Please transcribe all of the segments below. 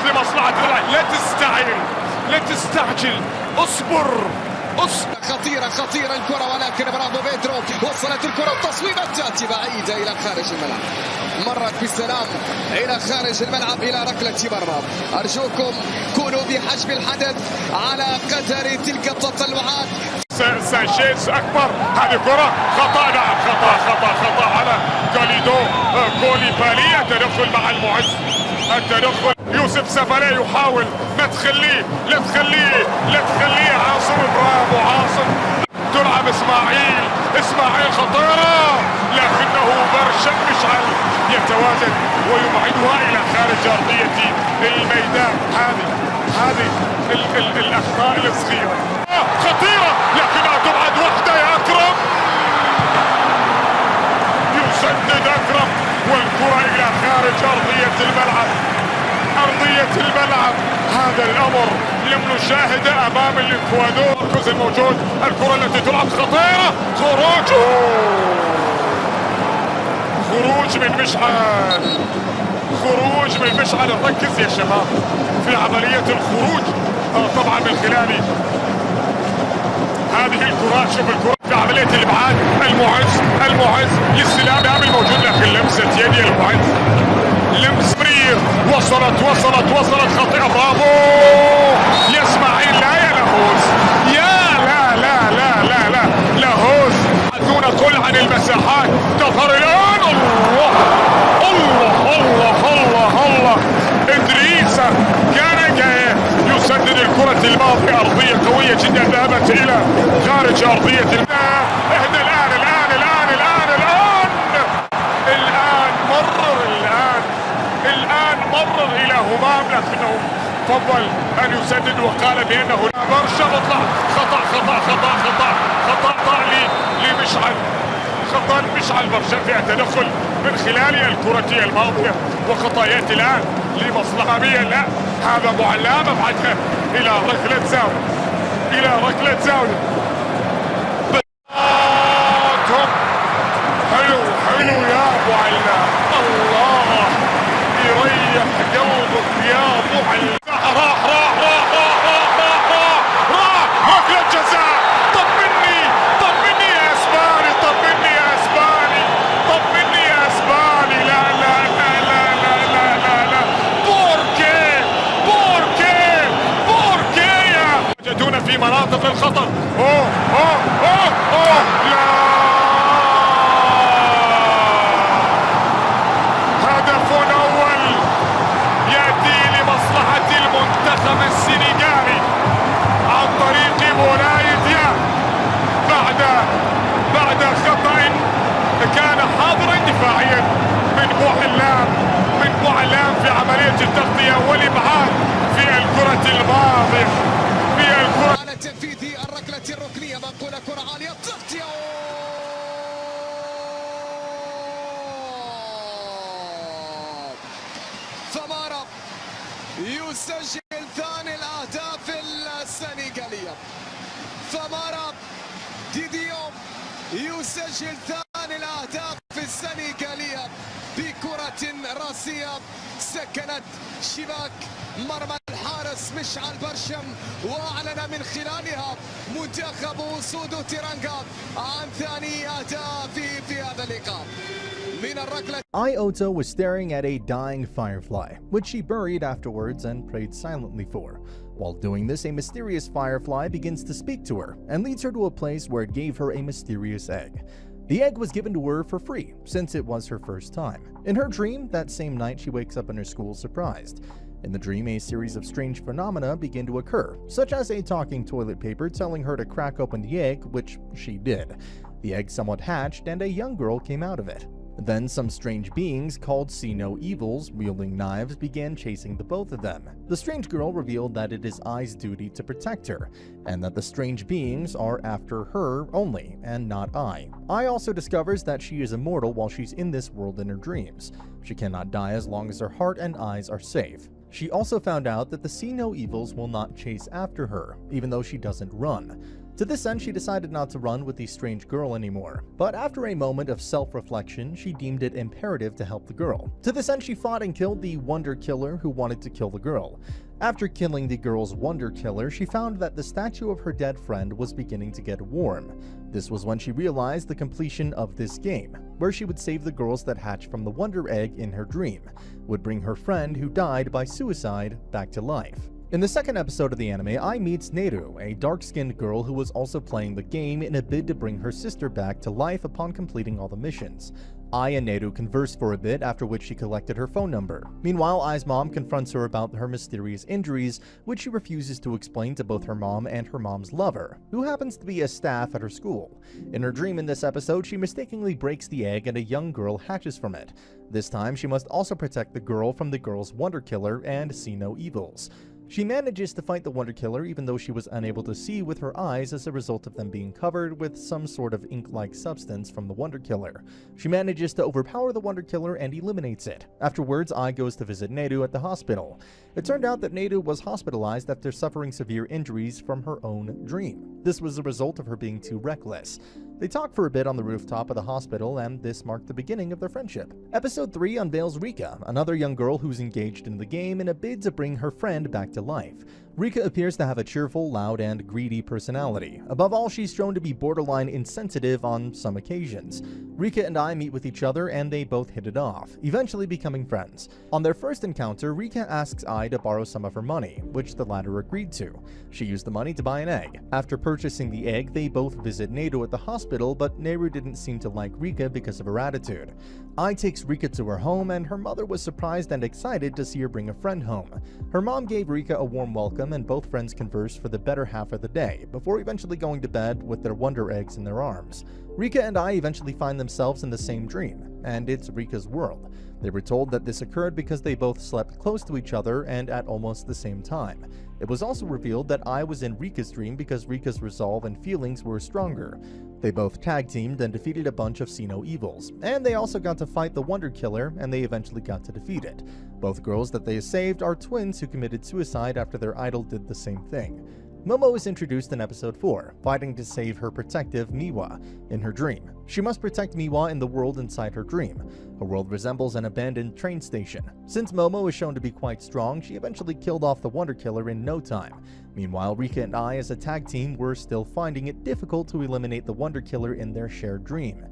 لمصلحة الأهلي. لا تستعجل، لا تستعجل، اصبر. خطيرة الكرة، ولكن برافو بيدرو، وصلت الكرة التصويبة تأتي بعيدة إلى خارج الملعب، مرت بالسلام إلى خارج الملعب إلى ركلة مرمى. أرجوكم كونوا بحجم الحدث على قدر تلك التطلعات. سانشيز أكبر، هذه كرة خطأ، نعم خطأ على كاليدو كوليبالي. التدخل مع المعز، التدخل. يوسف سفري يحاول، لا تخليه عاصم. برافو عاصم. تلعب اسماعيل خطيرة، لكنه برشا مشعل يتواجد ويبعدها الى خارج ارضية الميدان. هذه الاخطاء الصغيرة خطيرة، لكنها تبعد وحده. يا اكرم، يسدد اكرم والكرة الى خارج ارضية الملعب. هذا الامر لم نشاهده امام الاكوادور. المركز الموجود، الكرة التي تلعب خطيرة، خروج من مشعل. نركز يا شباب في عملية الخروج طبعا من خلال هذه الكرات. شوف الكرة في عملية الابعاد. المعز للسلام يعمل موجود، لكن لمسة يد المعز، لمس مرير. وصلت خطيرة. برافو يا اسماعيل. لا يا لاهوز، لا لاهوز دون قل عن المساحات. تظهر الآن. الله إدريس كان جاي يسدد الكرة الماضية. أرضية قوية جدا ذهبت إلى خارج أرضية اهدى الآن مرر إلى همام، لكنه فضل أن يسدد وقال بأنه برشا مطلع. خطأ لمشعل. خطأ مشعل برشا في التدخل من خلال الكرة الماضية، وخطايات الآن لمصلحة بيا. لا، هذا معلم بعدها إلى ركلة زاوية. حلو يا أبو علام. الله يريح قلبك يا أبو علام. راح ركلة جزاء. طمني يا اسباني. لا. بوركي يوجدون في مناطق الخطر. لا. هدف أول يأتي لمصلحة المنتخب السنغالي عن طريق مولاي دياب بعد خطأ كان حاضرا دفاعيا من بوعلام في عملية التغطية والإبعاد في الكرة الماضية. على تنفيذ الركلة الركنية، منقولة كرة عالية، تغطية ثمارة يسجل ثاني الأهداف السنغالية. ثمارة ديديوم يسجل ثاني الأهداف السنغالية بكرة راسية سكنت شباك مرمى الحارس مشعل برشم، وأعلن من خلالها منتخب أسود تيرانغا عن ثاني أهداف في هذا اللقاء. من الركلة. Ioto was staring at a dying firefly, which she buried afterwards and prayed silently for. While doing this, a mysterious firefly begins to speak to her and leads her to a place where it gave her a mysterious egg. The egg was given to her for free, since it was her first time. In her dream, that same night she wakes up in her school surprised. In the dream, a series of strange phenomena begin to occur, such as a talking toilet paper telling her to crack open the egg, which she did. The egg somewhat hatched and a young girl came out of it. Then some strange beings called See No Evils, wielding knives, began chasing the both of them. The strange girl revealed that it is Ai's duty to protect her, and that the strange beings are after her only, and not Ai. Ai also discovers that she is immortal while she's in this world in her dreams. She cannot die as long as her heart and eyes are safe. She also found out that the See No Evils will not chase after her, even though she doesn't run. To this end, she decided not to run with the strange girl anymore. But after a moment of self-reflection, she deemed it imperative to help the girl. To this end, she fought and killed the Wonder Killer who wanted to kill the girl. After killing the girl's Wonder Killer, she found that the statue of her dead friend was beginning to get warm. This was when she realized the completion of this game, where she would save the girls that hatched from the Wonder Egg in her dream, would bring her friend who died by suicide back to life. In the second episode of the anime, Ai meets Neru, a dark-skinned girl who was also playing the game in a bid to bring her sister back to life upon completing all the missions. Ai and Neru converse for a bit, after which she collected her phone number. Meanwhile, Ai's mom confronts her about her mysterious injuries, which she refuses to explain to both her mom and her mom's lover, who happens to be a staff at her school. In her dream in this episode, she mistakenly breaks the egg and a young girl hatches from it. This time, she must also protect the girl from the girl's Wonder Killer and see no evils. She manages to fight the Wonder Killer even though she was unable to see with her eyes as a result of them being covered with some sort of ink-like substance from the Wonder Killer. She manages to overpower the Wonder Killer and eliminates it. Afterwards, Ai goes to visit Neru at the hospital. It turned out that Neru was hospitalized after suffering severe injuries from her own dream. This was a result of her being too reckless. They talk for a bit on the rooftop of the hospital, and this marked the beginning of their friendship. Episode 3 unveils Rika, another young girl who's engaged in the game in a bid to bring her friend back to life. Rika appears to have a cheerful, loud, and greedy personality. Above all, she's shown to be borderline insensitive on some occasions. Rika and Ai meet with each other and they both hit it off, eventually becoming friends. On their first encounter, Rika asks Ai to borrow some of her money, which the latter agreed to. She used the money to buy an egg. After purchasing the egg, they both visit Neru at the hospital, but Neru didn't seem to like Rika because of her attitude. Ai takes Rika to her home, and her mother was surprised and excited to see her bring a friend home. Her mom gave Rika a warm welcome, and both friends conversed for the better half of the day, before eventually going to bed with their Wonder Eggs in their arms. Rika and Ai eventually find themselves in the same dream, and it's Rika's world. They were told that this occurred because they both slept close to each other and at almost the same time. It was also revealed that Ai was in Rika's dream because Rika's resolve and feelings were stronger. They both tag-teamed and defeated a bunch of see no evils, and they also got to fight the Wonder Killer, and they eventually got to defeat it. Both girls that they saved are twins who committed suicide after their idol did the same thing. Momo is introduced in episode 4, fighting to save her protective Miwa in her dream. She must protect Miwa in the world inside her dream. Her world resembles an abandoned train station. Since Momo is shown to be quite strong, she eventually killed off the Wonder Killer in no time. Meanwhile, Rika and Ai as a tag team were still finding it difficult to eliminate the Wonder Killer in their shared dream.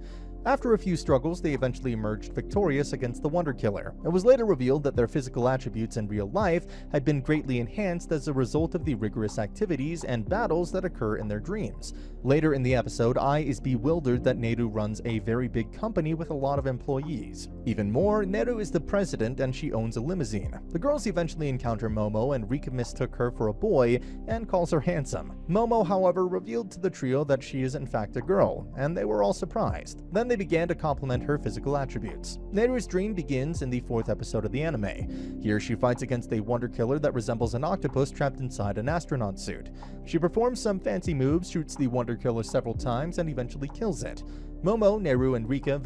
After a few struggles, they eventually emerged victorious against the Wonder Killer. It was later revealed that their physical attributes in real life had been greatly enhanced as a result of the rigorous activities and battles that occur in their dreams. Later in the episode, Ai is bewildered that Neru runs a very big company with a lot of employees. Even more, Neru is the president and she owns a limousine. The girls eventually encounter Momo, and Rika mistook her for a boy and calls her handsome. Momo, however, revealed to the trio that she is in fact a girl, and they were all surprised. Then they began to compliment her physical attributes. Neru's dream begins in the 4th episode of the anime. Here she fights against a Wonder Killer that resembles an octopus trapped inside an astronaut suit. She performs some fancy moves, shoots the Wonder Killer several times, and eventually kills it. Momo, Neru, and Rika